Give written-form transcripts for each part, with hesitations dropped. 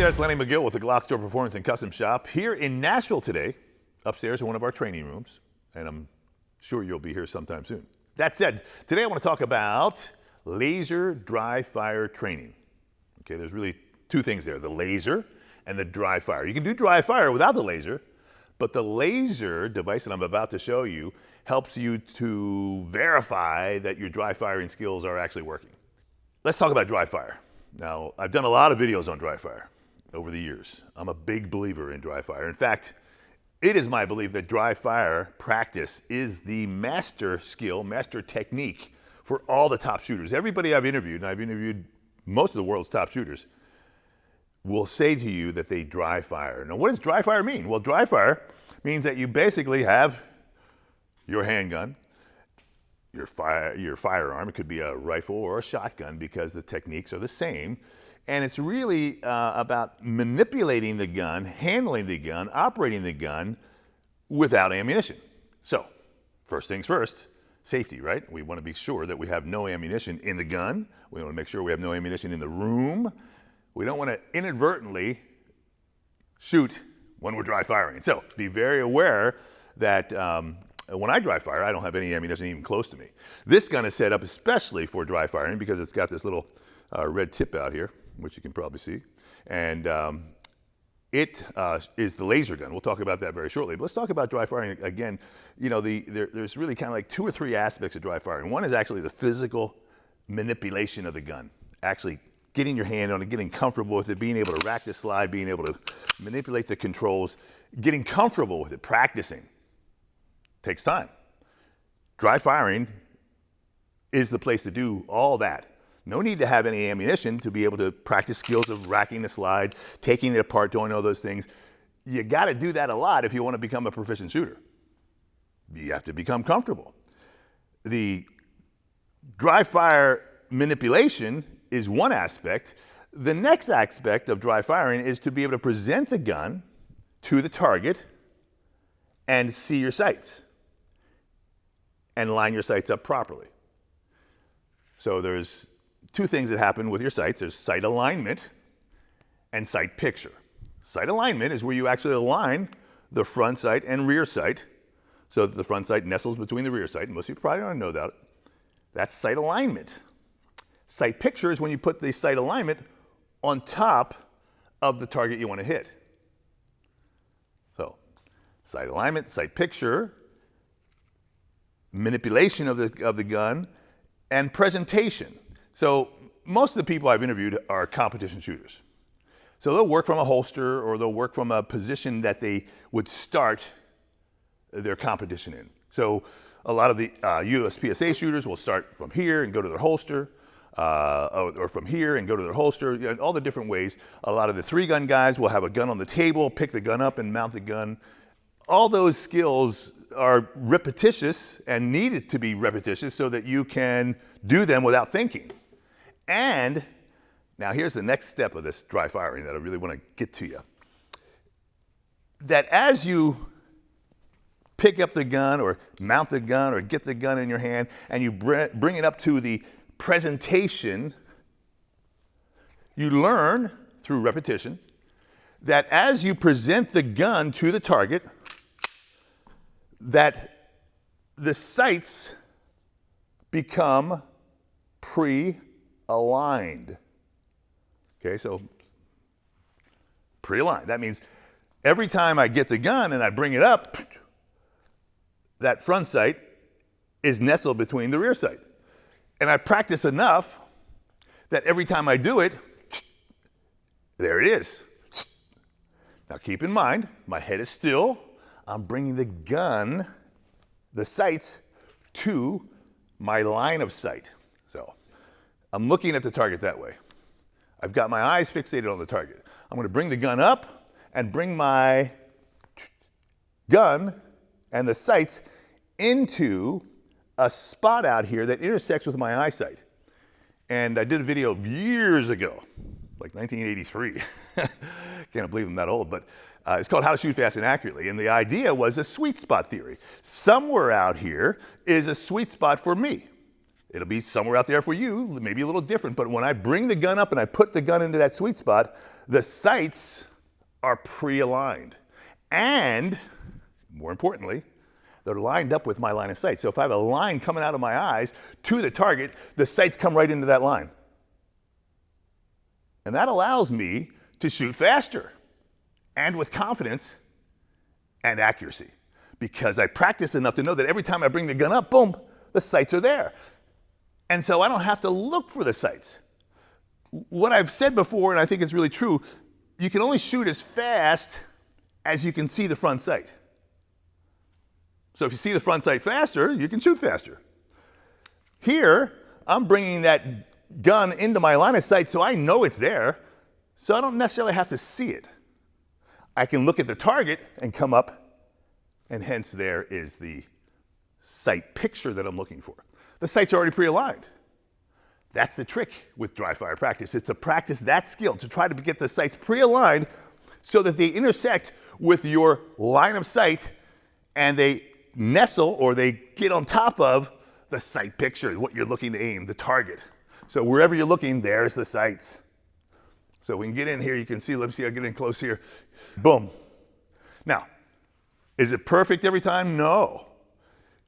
there, it's Lenny Magill with the GlockStore Performance and Custom Shop here in Nashville today, upstairs in one of our training rooms, and I'm sure you'll be here sometime soon. That said, today I want to talk about laser dry fire training. Okay, there's really two things there, the laser and the dry fire. You can do dry fire without the laser, but the laser device that I'm about to show you helps you to verify that your dry firing skills are actually working. Let's talk about dry fire. Now, I've done a lot of videos on dry fire over the years. I'm a big believer in dry fire. In fact, it is my belief that dry fire practice is the master skill, master technique for all the top shooters. Everybody I've interviewed, and I've interviewed most of the world's top shooters, will say to you that they dry fire. Now, what does dry fire mean? Well, dry fire means that you basically have your handgun, your firearm. It could be a rifle or a shotgun because the techniques are the same. And it's really about manipulating the gun, handling the gun, operating the gun without ammunition. So, first things first, safety, right? We want to be sure that we have no ammunition in the gun. We want to make sure we have no ammunition in the room. We don't want to inadvertently shoot when we're dry firing. So, be very aware that when I dry fire, I don't have any ammunition even close to me. This gun is set up especially for dry firing because it's got this little red tip out here, which you can probably see. And it is the laser gun. We'll talk about that very shortly. But let's talk about dry firing again. You know, there's really kind of like two or three aspects of dry firing. One is actually the physical manipulation of the gun, actually getting your hand on it, getting comfortable with it, being able to rack the slide, being able to manipulate the controls, getting comfortable with it, practicing. Takes time. Dry firing is the place to do all that. No need to have any ammunition to be able to practice skills of racking the slide, taking it apart, doing all those things. You got to do that a lot if you want to become a proficient shooter. You have to become comfortable. The dry fire manipulation is one aspect. The next aspect of dry firing is to be able to present the gun to the target and see your sights and line your sights up properly. So there's two things that happen with your sights. There's sight alignment and sight picture. Sight alignment is where you actually align the front sight and rear sight so that the front sight nestles between the rear sight. Most people probably don't know that. That's sight alignment. Sight picture is when you put the sight alignment on top of the target you want to hit. So, sight alignment, sight picture, manipulation of the gun, and presentation. So most of the people I've interviewed are competition shooters. So they'll work from a holster or they'll work from a position that they would start their competition in. So a lot of the USPSA shooters will start from here and go to their holster, or from here and go to their holster, you know, all the different ways. A lot of the three-gun guys will have a gun on the table, pick the gun up and mount the gun. All those skills are repetitious and needed to be repetitious so that you can do them without thinking. And now here's the next step of this dry firing that I really want to get to you. That as you pick up the gun or mount the gun or get the gun in your hand and you bring it up to the presentation, you learn through repetition that as you present the gun to the target, that the sights become pre-aligned. Okay, so pre-aligned. That means every time I get the gun and I bring it up, that front sight is nestled between the rear sight. And I practice enough that every time I do it, there it is. Now keep in mind, my head is still. I'm bringing the gun, the sights, to my line of sight. So I'm looking at the target that way. I've got my eyes fixated on the target. I'm going to bring the gun up and bring my gun and the sights into a spot out here that intersects with my eyesight. And I did a video years ago, like 1983. Can't believe I'm that old, but it's called How to Shoot Fast and Accurately. And the idea was a sweet spot theory. Somewhere out here is a sweet spot for me. It'll be somewhere out there for you, maybe a little different, but when I bring the gun up and I put the gun into that sweet spot, the sights are pre-aligned. And, more importantly, they're lined up with my line of sight. So if I have a line coming out of my eyes to the target, the sights come right into that line. And that allows me to shoot faster and with confidence and accuracy, because I practice enough to know that every time I bring the gun up, boom, the sights are there. And so I don't have to look for the sights. What I've said before, and I think it's really true, you can only shoot as fast as you can see the front sight. So if you see the front sight faster, you can shoot faster. Here, I'm bringing that gun into my line of sight so I know it's there, so I don't necessarily have to see it. I can look at the target and come up, and hence there is the sight picture that I'm looking for. The sight's already pre-aligned. That's the trick with dry fire practice, is to practice that skill, to try to get the sights pre-aligned so that they intersect with your line of sight and they nestle or they get on top of the sight picture, what you're looking to aim, the target. So wherever you're looking, there's the sights. So we can get in here, you can see, let me see, I'll get in close here. Boom. Now, is it perfect every time? No.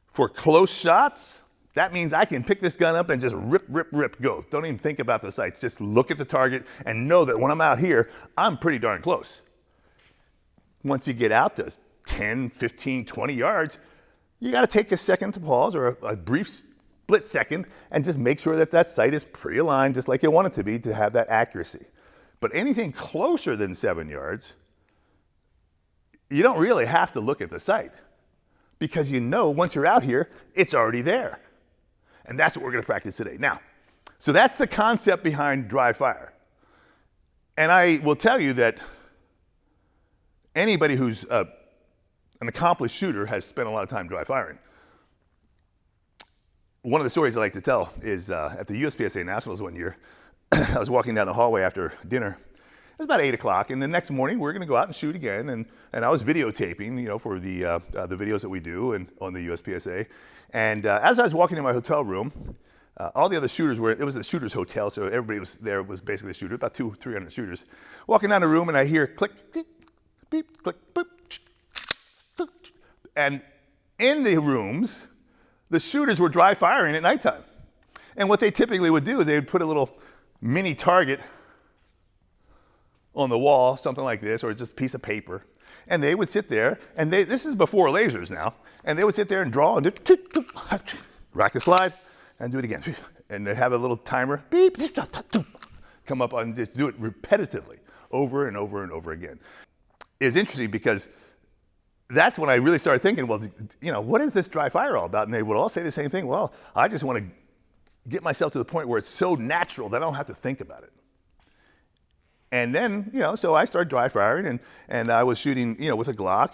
For close shots, that means I can pick this gun up and just rip, rip, rip, go. Don't even think about the sights. Just look at the target and know that when I'm out here, I'm pretty darn close. Once you get out to 10, 15, 20 yards, you got to take a second to pause, or a brief split second, and just make sure that that sight is pre-aligned just like you want it to be to have that accuracy. But anything closer than 7 yards, you don't really have to look at the sight, because you know once you're out here, it's already there. And that's what we're going to practice today. Now, so that's the concept behind dry fire. And I will tell you that anybody who's an accomplished shooter has spent a lot of time dry firing. One of the stories I like to tell is at the USPSA Nationals one year, I was walking down the hallway after dinner. It was about 8 o'clock, and the next morning we were going to go out and shoot again. And I was videotaping, you know, for the videos that we do on the USPSA. And as I was walking in my hotel room, all the other shooters were, it was a shooter's hotel, so everybody was there, was basically a shooter, about 200-300 shooters. Walking down the room, and I hear click, click, beep, click, boop, click. And in the rooms, the shooters were dry firing at nighttime. And what they typically would do is they would put a little mini target on the wall, something like this, or just a piece of paper. And they would sit there, and this is before lasers now, and they would sit there and draw and do, rack the slide, and do it again. And they have a little timer, beep, come up and just do it repetitively, over and over and over again. It's interesting because that's when I really started thinking, well, you know, what is this dry fire all about? And they would all say the same thing. Well, I just want to get myself to the point where it's so natural that I don't have to think about it. And then, you know, so I started dry firing, and I was shooting, you know, with a Glock,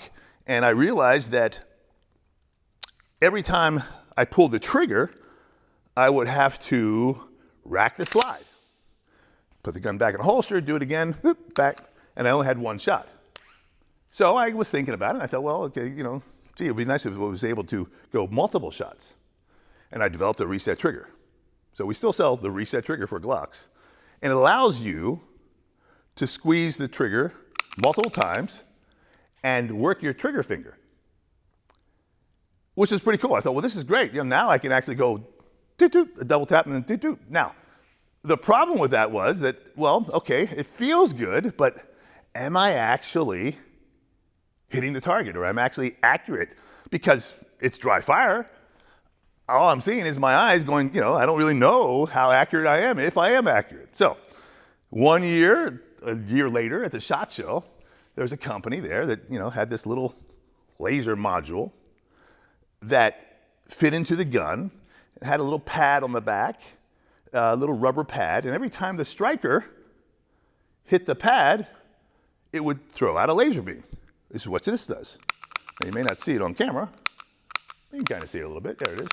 and I realized that every time I pulled the trigger, I would have to rack the slide. Put the gun back in the holster, do it again, whoop, back, and I only had one shot. So I was thinking about it, and I thought, well, okay, you know, gee, it would be nice if I was able to go multiple shots. And I developed a reset trigger. So we still sell the reset trigger for Glocks. And it allows you to squeeze the trigger multiple times and work your trigger finger, which is pretty cool. I thought, well, this is great. You know, now I can actually go doot-doot, a double tap, and then doot-doot. Now, the problem with that was that, well, okay, it feels good, but am I actually hitting the target, or am I actually accurate? Because it's dry fire. All I'm seeing is my eyes going, you know, I don't really know how accurate I am, if I am accurate. So a year later at the SHOT Show, there was a company there that, you know, had this little laser module that fit into the gun. It had a little pad on the back, a little rubber pad, and every time the striker hit the pad, it would throw out a laser beam. This is what this does. Now, you may not see it on camera. You can kind of see it a little bit. There it is.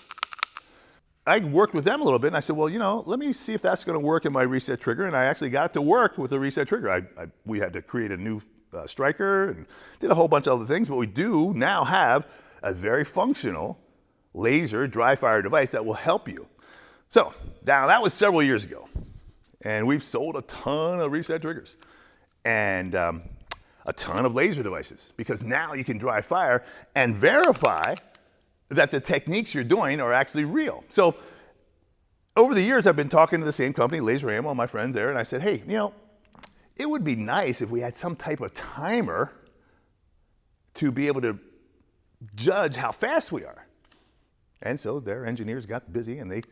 I worked with them a little bit, and I said, well, you know, let me see if that's going to work in my reset trigger. And I actually got it to work with the reset trigger. We had to create a new striker and did a whole bunch of other things, but we do now have a very functional laser dry fire device that will help you. So now that was several years ago, and we've sold a ton of reset triggers and a ton of laser devices, because now you can dry fire and verify that the techniques you're doing are actually real. So over the years, I've been talking to the same company, Laser Ammo, my friends there, and I said, hey, it would be nice if we had some type of timer to be able to judge how fast we are. And so their engineers got busy, and they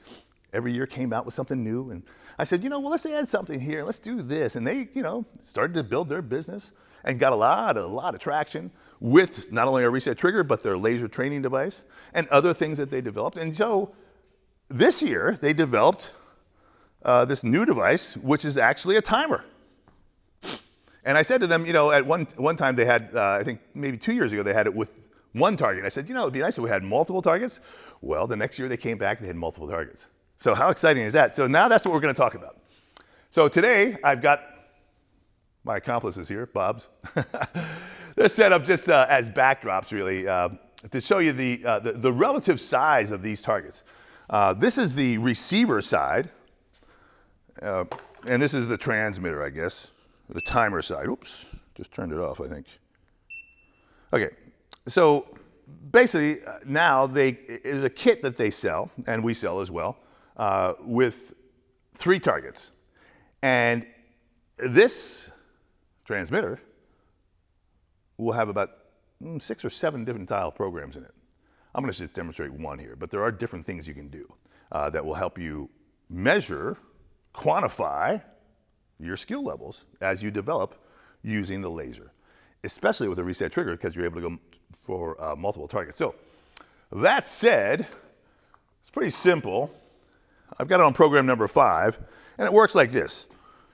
every year came out with something new. And I said, well, let's add something here. Let's do this. And they, started to build their business and got a lot of traction with not only our reset trigger, but their laser training device and other things that they developed. And so this year, they developed this new device, which is actually a timer. And I said to them, at one time they had, I think maybe 2 years ago, they had it with one target. I said, it'd be nice if we had multiple targets. Well, the next year they came back, they had multiple targets. So how exciting is that? So now that's what we're going to talk about. So today I've got my accomplices here, Bob's. They're set up just as backdrops, really, to show you the relative size of these targets. This is the receiver side, and this is the transmitter, I guess, the timer side. Oops, just turned it off, I think. Okay, so basically now it's a kit that they sell, and we sell as well, with 3 targets. And this transmitter will have about 6 or 7 different tile programs in it. I'm going to just demonstrate one here, but there are different things you can do that will help you measure, quantify your skill levels as you develop using the laser, especially with a reset trigger, because you're able to go for multiple targets. So that said, it's pretty simple. I've got it on program number 5, and it works like this.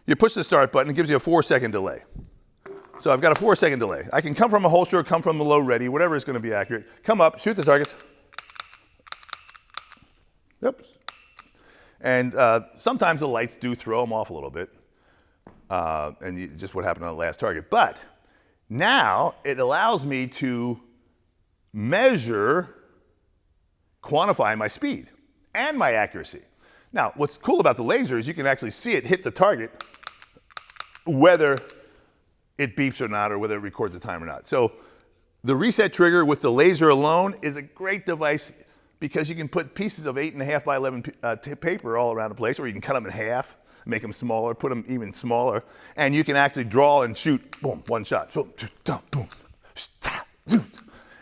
You push the start button, it gives you a 4-second delay. So I've got a 4-second delay. I can come from a holster, come from the low ready, whatever is going to be accurate. Come up, shoot the targets. Oops. And sometimes the lights do throw them off a little bit, and just what happened on the last target. But now it allows me to measure, quantify my speed and my accuracy. Now, what's cool about the laser is you can actually see it hit the target, whether it beeps or not, or whether it records the time or not. So the reset trigger with the laser alone is a great device, because you can put pieces of 8.5 by 11 paper all around the place, or you can cut them in half, make them smaller, put them even smaller, and you can actually draw and shoot, boom, one shot, boom, boom,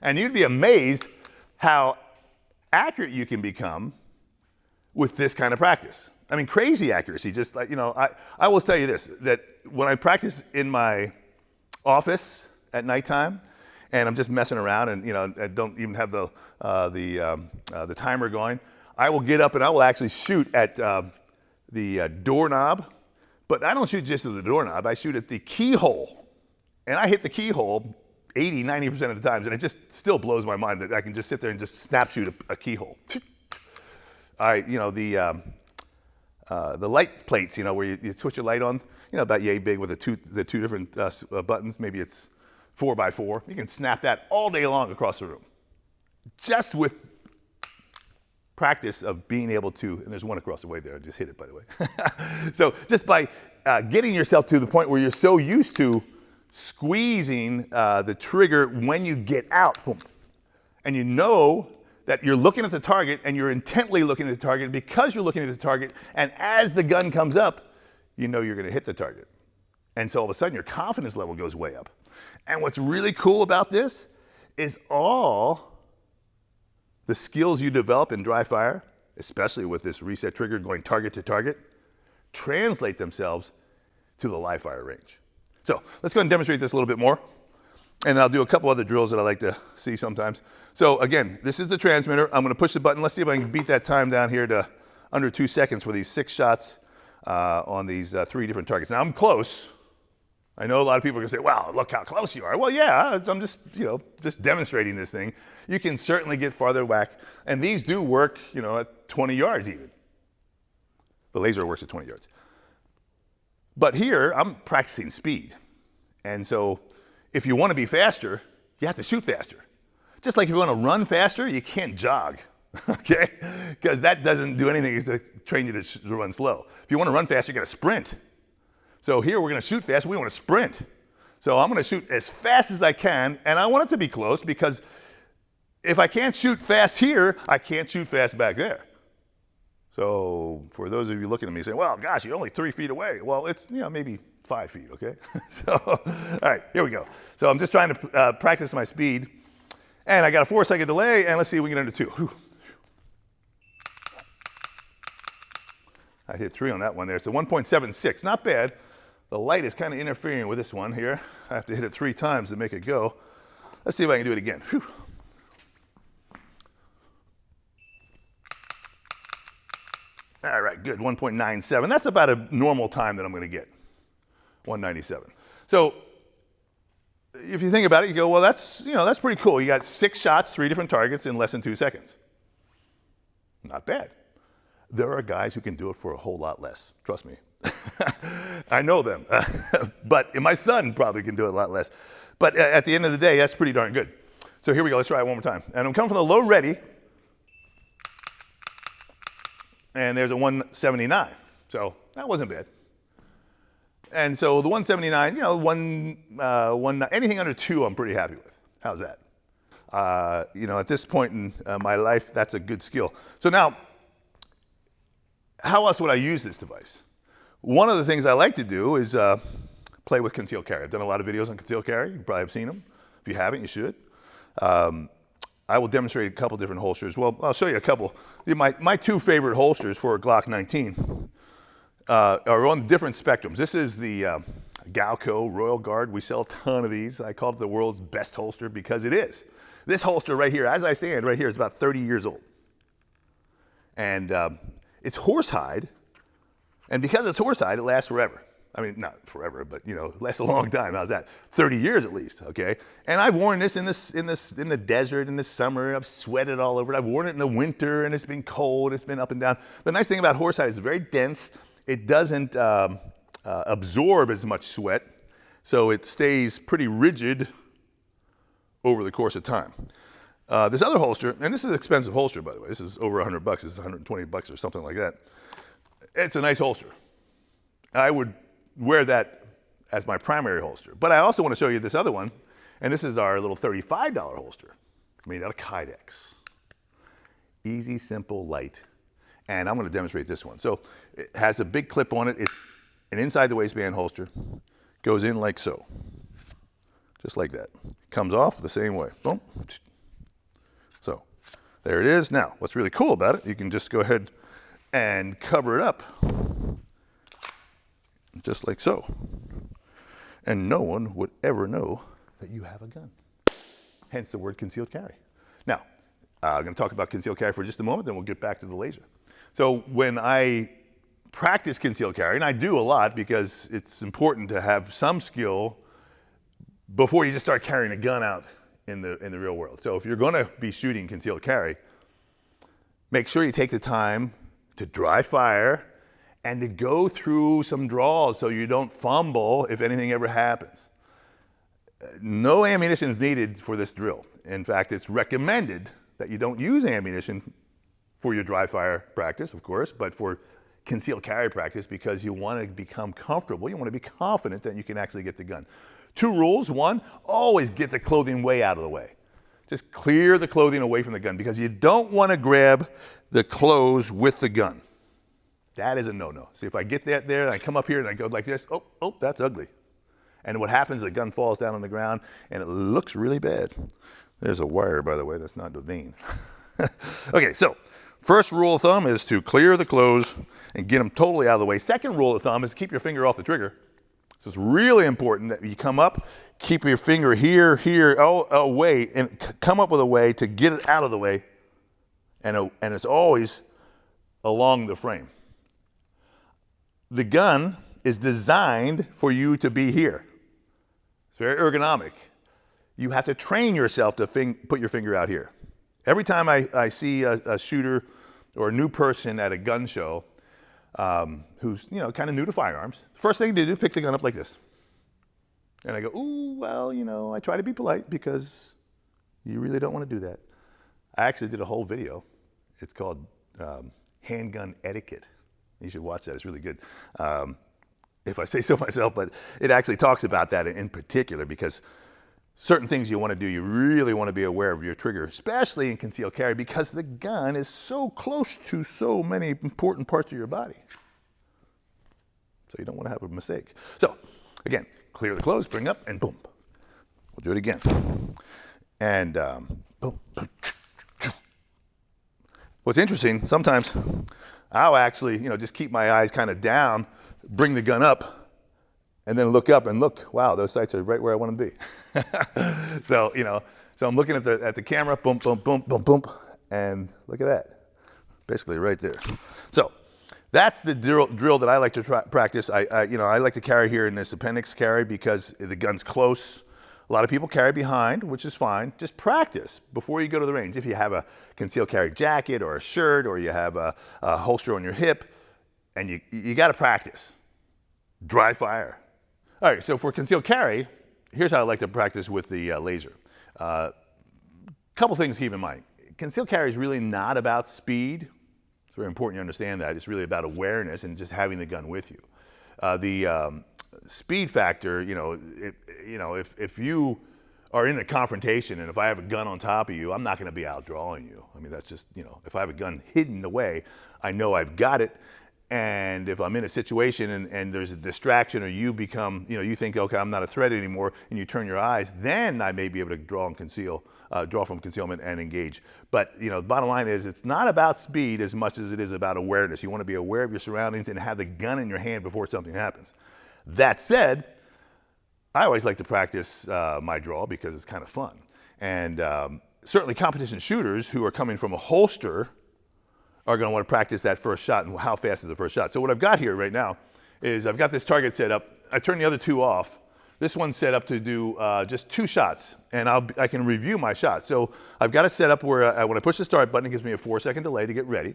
and you'd be amazed how accurate you can become with this kind of practice. I mean, crazy accuracy. Just like, I will tell you this, that when I practice in my office at nighttime, and I'm just messing around, and I don't even have the timer going, I will get up and I will actually shoot at the doorknob, but I don't shoot just at the doorknob. I shoot at the keyhole, and I hit the keyhole 80, 90% of the times, and it just still blows my mind that I can just sit there and just snap shoot a keyhole. The light plates, where you switch your light on, about yay big with the two different buttons. Maybe it's 4x4. You can snap that all day long across the room, just with practice of being able to. And there's one across the way there. I just hit it, by the way. So just by getting yourself to the point where you're so used to squeezing the trigger when you get out, boom, and that you're looking at the target, and you're intently looking at the target because you're looking at the target, and as the gun comes up, you're going to hit the target. And so all of a sudden your confidence level goes way up. And what's really cool about this is all the skills you develop in dry fire, especially with this reset trigger going target to target, translate themselves to the live fire range. So let's go ahead and demonstrate this a little bit more. And I'll do a couple other drills that I like to see sometimes. So again, this is the transmitter. I'm going to push the button. Let's see if I can beat that time down here to under 2 seconds for these 6 shots on these 3 different targets. Now I'm close. I know a lot of people are going to say, wow, look how close you are. Well, yeah, I'm just, just demonstrating this thing. You can certainly get farther whack. And these do work, at 20 yards even. The laser works at 20 yards. But here, I'm practicing speed. And so if you want to be faster, you have to shoot faster. Just like if you want to run faster, you can't jog. okay? Because that doesn't do anything except to train you to run slow. If you want to run fast, you're going to sprint. So here we're going to shoot fast, we want to sprint. So I'm going to shoot as fast as I can, and I want it to be close because if I can't shoot fast here, I can't shoot fast back there. So for those of you looking at me saying, well, gosh, you're only 3 feet away. Well, it's, maybe 5 feet, okay? So, all right, here we go. So I'm just trying to practice my speed. And I got a 4-second delay, and let's see if we can get under 2. Whew. I hit 3 on that one there. So 1.76, not bad. The light is kind of interfering with this one here. I have to hit it 3 times to make it go. Let's see if I can do it again. Whew. All right, good, 1.97. That's about a normal time that I'm going to get, 197. So if you think about it, you go, well, that's pretty cool. You got 6 shots, 3 different targets in less than 2 seconds. Not bad. There are guys who can do it for a whole lot less. Trust me. I know them. But my son probably can do it a lot less. But at the end of the day, that's pretty darn good. So here we go. Let's try it one more time. And I'm coming from the low ready. And there's a 179. So that wasn't bad. And so the 179, anything under 2, I'm pretty happy with. How's that? At this point in my life, that's a good skill. So now, how else would I use this device? One of the things I like to do is play with concealed carry. I've done a lot of videos on concealed carry. You probably have seen them. If you haven't, you should. I will demonstrate a couple different holsters. Well, I'll show you a couple. My 2 favorite holsters for a Glock 19 are on different spectrums. This is the Galco Royal Guard. We sell a ton of these. I call it the world's best holster because it is. This holster right here, as I stand right here, is about 30 years old. And it's horsehide. And because it's horsehide, it lasts forever. I mean, not forever, but it lasts a long time. How's that? 30 years at least, okay? And I've worn this in the desert in the summer. I've sweated all over it. I've worn it in the winter, and it's been cold. It's been up and down. The nice thing about horsehide is it's very dense. It doesn't absorb as much sweat, so it stays pretty rigid over the course of time. This other holster, and this is an expensive holster, by the way. This is over $100. This is $120 or something like that. It's a nice holster. I would wear that as my primary holster. But I also want to show you this other one, and this is our little $35 holster. It's made out of Kydex. Easy, simple, light. And I'm going to demonstrate this one. So it has a big clip on it. It's an inside the waistband holster. Goes in like so. Just like that. Comes off the same way. Boom. So there it is. Now, what's really cool about it, you can just go ahead and cover it up. Just like so. And no one would ever know that you have a gun. Hence the word concealed carry. Now, I'm going to talk about concealed carry for just a moment, then we'll get back to the laser. So when I practice concealed carry, and I do a lot because it's important to have some skill before you just start carrying a gun out in the real world. So if you're going to be shooting concealed carry, make sure you take the time to dry fire and to go through some draws so you don't fumble if anything ever happens. No ammunition is needed for this drill. In fact, it's recommended that you don't use ammunition for your dry fire practice, of course, but for concealed carry practice because you want to become comfortable. You want to be confident that you can actually get the gun. 2 rules. 1, always get the clothing way out of the way. Just clear the clothing away from the gun because you don't want to grab the clothes with the gun. That is a no-no. See, if I get that there and I come up here and I go like this, oh, that's ugly. And what happens, the gun falls down on the ground and it looks really bad. There's a wire, by the way, that's not the vein. Okay, so first rule of thumb is to clear the clothes and get them totally out of the way. Second rule of thumb is to keep your finger off the trigger. So it's really important that you come up, keep your finger here, away, and come up with a way to get it out of the way. And it's always along the frame. The gun is designed for you to be here. It's very ergonomic. You have to train yourself to put your finger out here. Every time I see a shooter or a new person at a gun show who's kind of new to firearms, the first thing they do is pick the gun up like this. And I go, ooh, well, I try to be polite because you really don't want to do that. I actually did a whole video It's called Handgun Etiquette. You should watch that. It's really good. If I say so myself, but it actually talks about that in particular, because certain things you want to do, you really want to be aware of your trigger, especially in concealed carry, because the gun is so close to so many important parts of your body. So you don't want to have a mistake. So again, clear the clothes, bring up, and boom. We'll do it again. And boom. What's interesting, sometimes I'll actually, just keep my eyes kind of down, bring the gun up, and then look up and look, wow, those sights are right where I want them to be. So I'm looking at the camera, boom, boom, boom, boom, boom, and look at that. Basically right there. So that's the drill that I like to practice. I like to carry here in this appendix carry because the gun's close. A lot of people carry behind, which is fine. Just practice before you go to the range. If you have a concealed carry jacket or a shirt, or you have a holster on your hip, and you got to practice. Dry fire. All right, so for concealed carry, here's how I like to practice with the laser. Couple things to keep in mind. Concealed carry is really not about speed. It's very important you understand that. It's really about awareness and just having the gun with you. The speed factor, if you are in a confrontation and if I have a gun on top of you, I'm not going to be outdrawing you. I mean, that's just, if I have a gun hidden away, I know I've got it. And if I'm in a situation and there's a distraction, or you become, you think, okay, I'm not a threat anymore, and you turn your eyes, then I may be able to draw from concealment and engage. But, the bottom line is it's not about speed as much as it is about awareness. You want to be aware of your surroundings and have the gun in your hand before something happens. That said, I always like to practice my draw because it's kind of fun. And certainly competition shooters who are coming from a holster are going to want to practice that first shot and how fast is the first shot. So what I've got here right now is I've got this target set up. I turn the other two off. This one's set up to do just 2 shots, and I can review my shots. So I've got it set up where when I push the start button, it gives me a 4-second delay to get ready.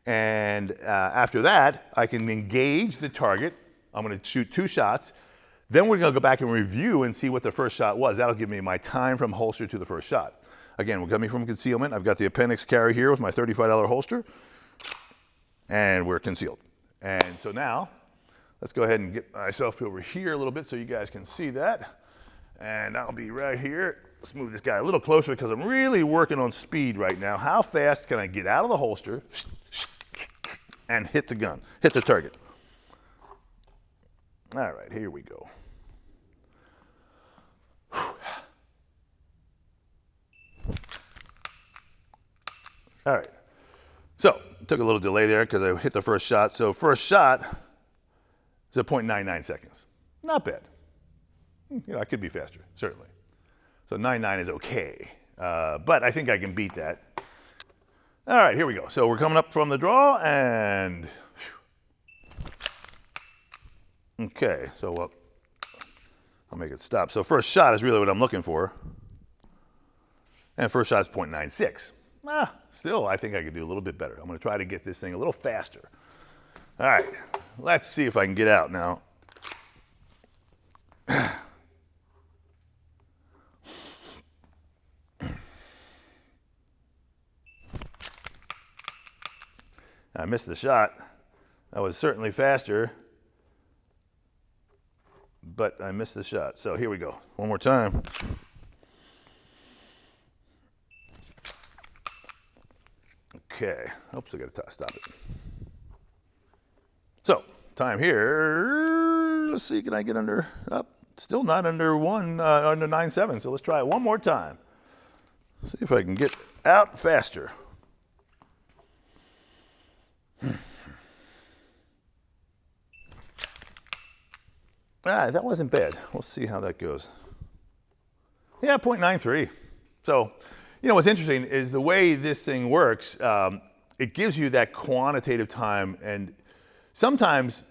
And after that, I can engage the target. I'm going to shoot 2 shots. Then we're going to go back and review and see what the first shot was. That'll give me my time from holster to the first shot. Again, we're coming from concealment. I've got the appendix carry here with my $35 holster, and we're concealed. And so now, let's go ahead and get myself over here a little bit so you guys can see that. And I'll be right here. Let's move this guy a little closer because I'm really working on speed right now. How fast can I get out of the holster and hit the gun, hit the target? All right, here we go. All right, so it took a little delay there because I hit the first shot. So first shot is at 0.99 seconds. Not bad. I could be faster, certainly. So 9.9 is okay, but I think I can beat that. All right, here we go. So we're coming up from the draw, and okay, so I'll make it stop. So first shot is really what I'm looking for, and first shot is 0.96. Still, I think I could do a little bit better. I'm going to try to get this thing a little faster. All right, let's see if I can get out now. I missed the shot. I was certainly faster, but I missed the shot. So here we go. One more time. Okay. Oops, I got to stop it. So time here. Let's see, can I get under? Still not under under 9.7. So let's try it one more time. See if I can get out faster. That wasn't bad. We'll see how that goes. Yeah, 0.93. So, what's interesting is the way this thing works, it gives you that quantitative time, and sometimes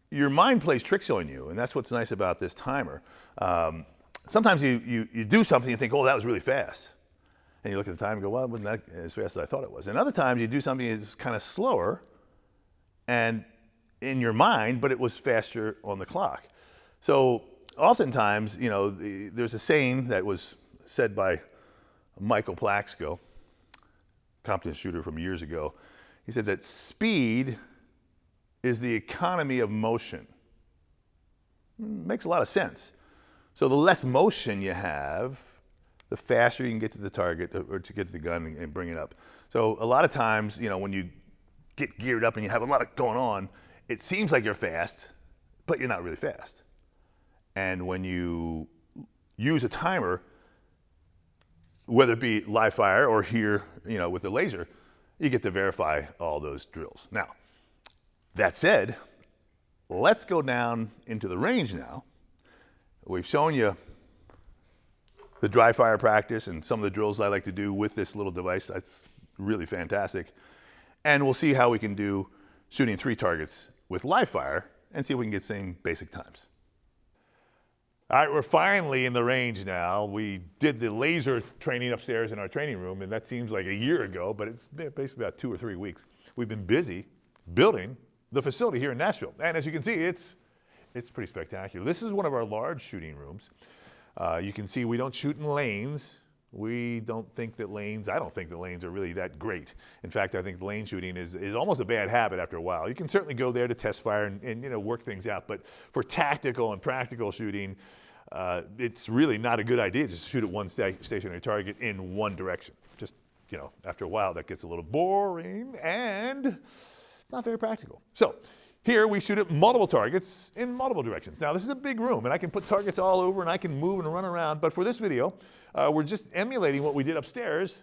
your mind plays tricks on you, and that's what's nice about this timer. Sometimes you do something, you think, oh, that was really fast. And you look at the time and go, well, it wasn't that as fast as I thought it was. And other times you do something that's kind of slower, and in your mind, but it was faster on the clock. So oftentimes, there's a saying that was said by Michael Plaxco. competition shooter from years ago. He said that speed is the economy of motion. Makes a lot of sense. So the less motion you have, the faster you can get to the target or to get to the gun and bring it up. So a lot of times, when you get geared up and you have a lot going on, it seems like you're fast, but you're not really fast. And when you use a timer, whether it be live fire or here, with the laser, you get to verify all those drills. Now, that said, let's go down into the range now. We've shown you the dry fire practice and some of the drills I like to do with this little device. That's really fantastic. And we'll see how we can do shooting 3 targets with live fire and see if we can get the same basic times. All right, we're finally in the range now. We did the laser training upstairs in our training room, and that seems like a year ago, but it's basically about 2 or 3 weeks. We've been busy building the facility here in Nashville. And as you can see, it's pretty spectacular. This is one of our large shooting rooms. You can see we don't shoot in lanes. I don't think that lanes are really that great. In fact, I think lane shooting is almost a bad habit after a while. You can certainly go there to test fire and work things out, but for tactical and practical shooting, it's really not a good idea just to shoot at one stationary target in one direction. Just, after a while that gets a little boring and it's not very practical. So here we shoot at multiple targets in multiple directions. Now this is a big room and I can put targets all over and I can move and run around, but for this video, we're just emulating what we did upstairs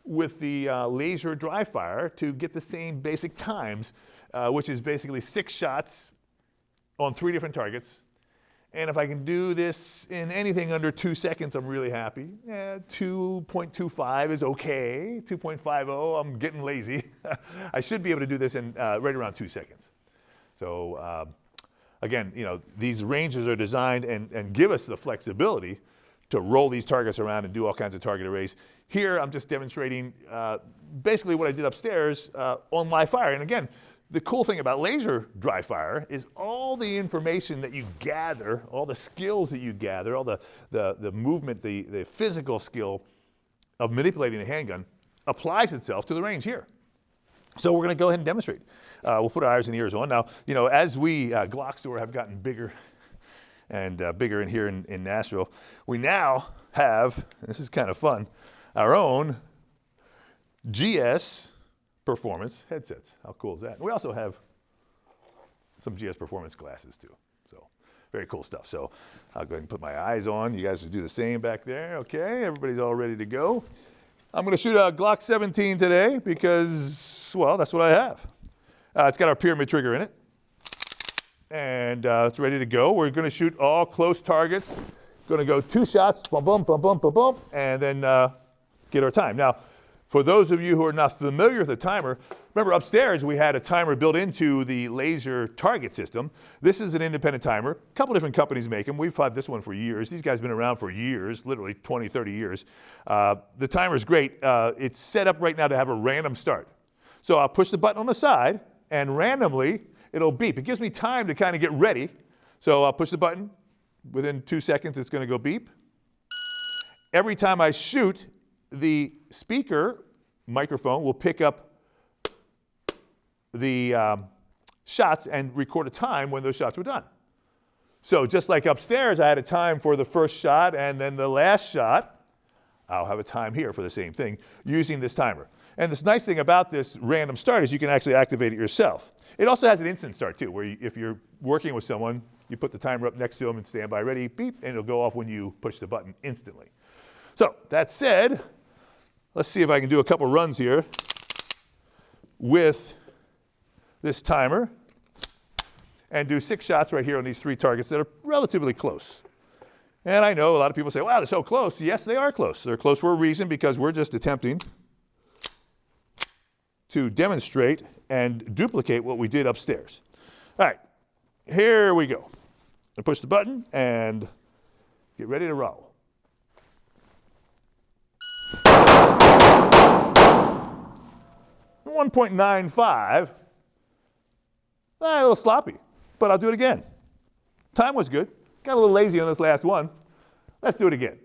with the laser dry fire to get the same basic times, which is basically 6 shots on 3 different targets. And if I can do this in anything under 2 seconds, I'm really happy. 2.25 is okay. 2.50, I'm getting lazy. I should be able to do this in right around 2 seconds. So again, these ranges are designed and give us the flexibility to roll these targets around and do all kinds of target arrays. Here, I'm just demonstrating basically what I did upstairs on live fire. And again, the cool thing about laser dry fire is all the information that you gather, all the skills that you gather, all the movement, the physical skill of manipulating a handgun applies itself to the range here. So we're going to go ahead and demonstrate. We'll put our eyes and ears on. Now, as we, GlockStore, have gotten bigger and bigger in here in Nashville, we now have, this is kind of fun, our own GS Performance headsets. How cool is that? And we also have some GS Performance glasses too. So very cool stuff. So I'll go ahead and put my eyes on. You guys will do the same back there. Okay, everybody's all ready to go. I'm going to shoot a Glock 17 today because, well, that's what I have. It's got our pyramid trigger in it. And it's ready to go. We're going to shoot all close targets. Going to go 2 shots, boom, boom, boom, boom, boom, boom, and then get our time. Now, for those of you who are not familiar with the timer, remember upstairs we had a timer built into the laser target system. This is an independent timer. A couple different companies make them. We've had this one for years. These guys have been around for years, literally 20, 30 years. The timer is great. It's set up right now to have a random start. So I'll push the button on the side and randomly it'll beep. It gives me time to kind of get ready. So I'll push the button. Within 2 seconds it's going to go beep. Every time I shoot, the speaker microphone will pick up the shots and record a time when those shots were done. So just like upstairs, I had a time for the first shot and then the last shot. I'll have a time here for the same thing using this timer. And this nice thing about this random start is you can actually activate it yourself. It also has an instant start too, where if you're working with someone, you put the timer up next to them and stand by ready, beep, and it'll go off when you push the button instantly. So that said, let's see if I can do a couple runs here with this timer and do 6 shots right here on these 3 targets that are relatively close. And I know a lot of people say, wow, they're so close. Yes, they are close. They're close for a reason because we're just attempting to demonstrate and duplicate what we did upstairs. All right, here we go. I push the button and get ready to roll. .95, a little sloppy, but I'll do it again. Time was good. Got a little lazy on this last one. Let's do it again.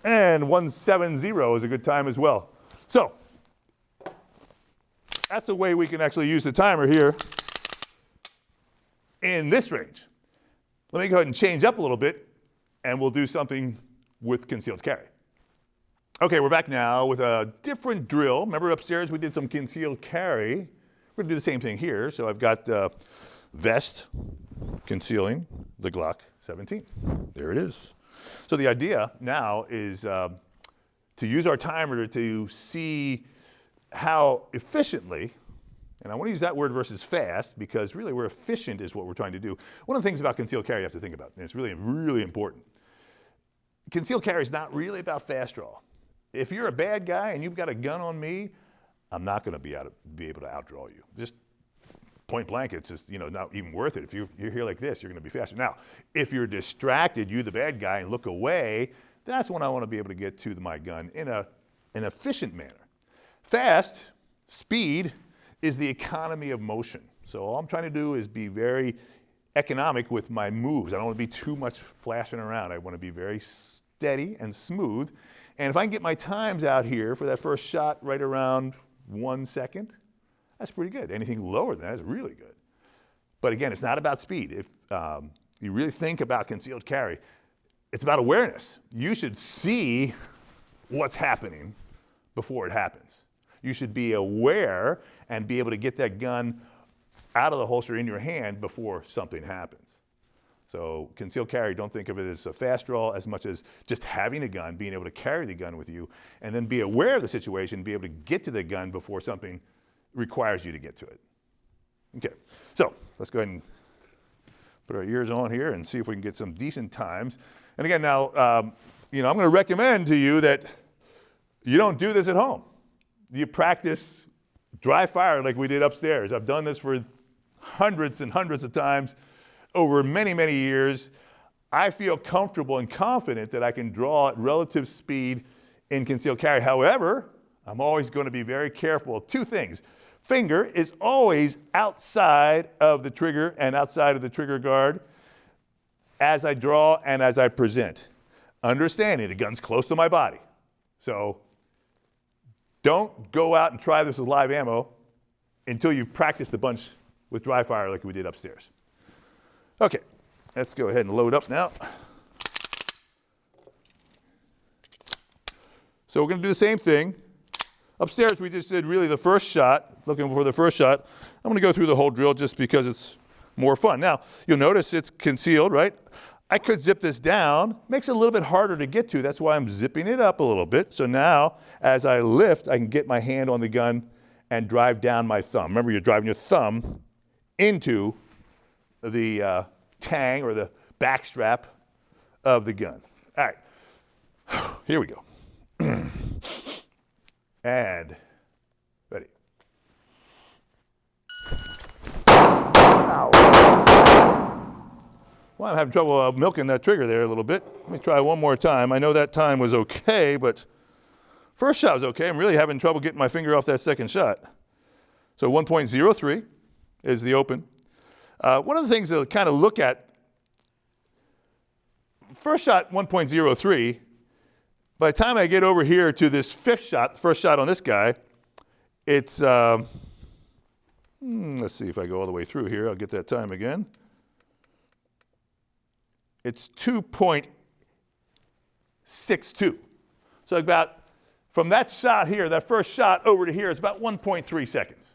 And 170 is a good time as well. So that's the way we can actually use the timer here in this range. Let me go ahead and change up a little bit, and we'll do something with concealed carry. Okay, we're back now with a different drill. Remember upstairs we did some concealed carry. We're going to do the same thing here. So I've got vest concealing the Glock 17. There it is. So the idea now is to use our timer to see how efficiently, and I want to use that word versus fast because really we're efficient is what we're trying to do. One of the things about concealed carry you have to think about, and it's really, really important. Concealed carry is not really about fast draw. If you're a bad guy and you've got a gun on me, I'm not going to be able to outdraw you. Just point blank, it's just not even worth it. If you're here like this, you're going to be faster. Now, if you're distracted, you the bad guy, and look away, that's when I want to be able to get to my gun in an efficient manner. Fast, speed, is the economy of motion. So all I'm trying to do is be very economic with my moves. I don't want to be too much flashing around. I want to be very steady and smooth. And if I can get my times out here for that first shot right around 1 second, that's pretty good. Anything lower than that is really good. But again, it's not about speed. If you really think about concealed carry, it's about awareness. You should see what's happening before it happens. You should be aware and be able to get that gun out of the holster in your hand before something happens. So concealed carry, don't think of it as a fast draw as much as just having a gun, being able to carry the gun with you, and then be aware of the situation, be able to get to the gun before something requires you to get to it. Okay, so let's go ahead and put our ears on here and see if we can get some decent times. And again, now, I'm going to recommend to you that you don't do this at home. You practice dry fire like we did upstairs. I've done this for hundreds and hundreds of times over many, many years. I feel comfortable and confident that I can draw at relative speed in concealed carry. However, I'm always going to be very careful of two things. Finger is always outside of the trigger and outside of the trigger guard as I draw and as I present. Understanding the gun's close to my body. So don't go out and try this with live ammo until you've practiced a bunch with dry fire like we did upstairs. Okay, let's go ahead and load up now. So we're going to do the same thing. Upstairs we just did really the first shot, looking for the first shot. I'm going to go through the whole drill just because it's more fun. Now, you'll notice it's concealed, right? I could zip this down. Makes it a little bit harder to get to. That's why I'm zipping it up a little bit. So now, as I lift, I can get my hand on the gun and drive down my thumb. Remember, you're driving your thumb into the tang or the back strap of the gun. All right, here we go. And ready. Ow. Well, I'm having trouble milking that trigger there a little bit. Let me try one more time. I know that time was okay, but first shot was okay. I'm really having trouble getting my finger off that second shot. So 1.03 is the open. One of the things to kind of look at, first shot 1.03, by the time I get over here to this fifth shot, the first shot on this guy, it's, let's see if I go all the way through here, I'll get that time again. It's 2.62. So about, from that shot here, that first shot over to here, it's about 1.3 seconds.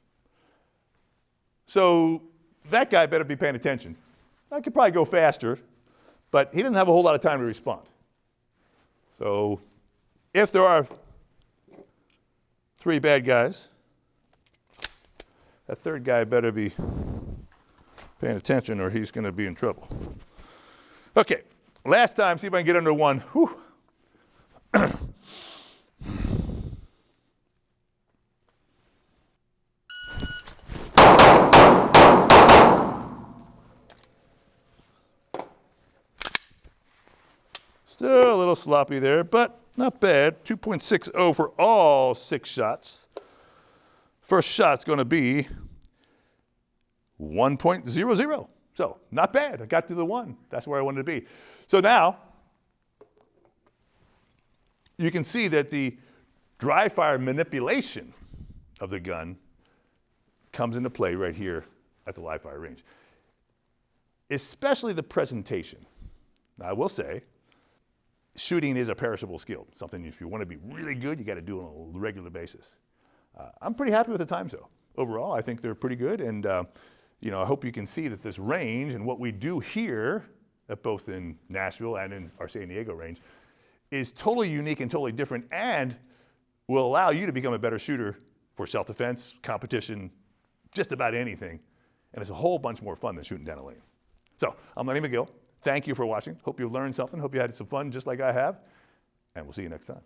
So that guy better be paying attention. I could probably go faster, but he doesn't have a whole lot of time to respond. So if there are 3 bad guys, that third guy better be paying attention or he's going to be in trouble. Okay, last time, see if I can get under 1. Whew. Still a little sloppy there, but not bad. 2.60 for all 6 shots. First shot's going to be 1.00. So not bad. I got to the 1. That's where I wanted to be. So now you can see that the dry fire manipulation of the gun comes into play right here at the live fire range, especially the presentation. Now, I will say, shooting is a perishable skill. Something if you want to be really good, you got to do it on a regular basis. I'm pretty happy with the times though. Overall, I think they're pretty good, and I hope you can see that this range and what we do here, at both in Nashville and in our San Diego range, is totally unique and totally different, and will allow you to become a better shooter for self-defense, competition, just about anything. And it's a whole bunch more fun than shooting down a lane. So, I'm Lenny Magill. Thank you for watching. Hope you learned something. Hope you had some fun just like I have. And we'll see you next time.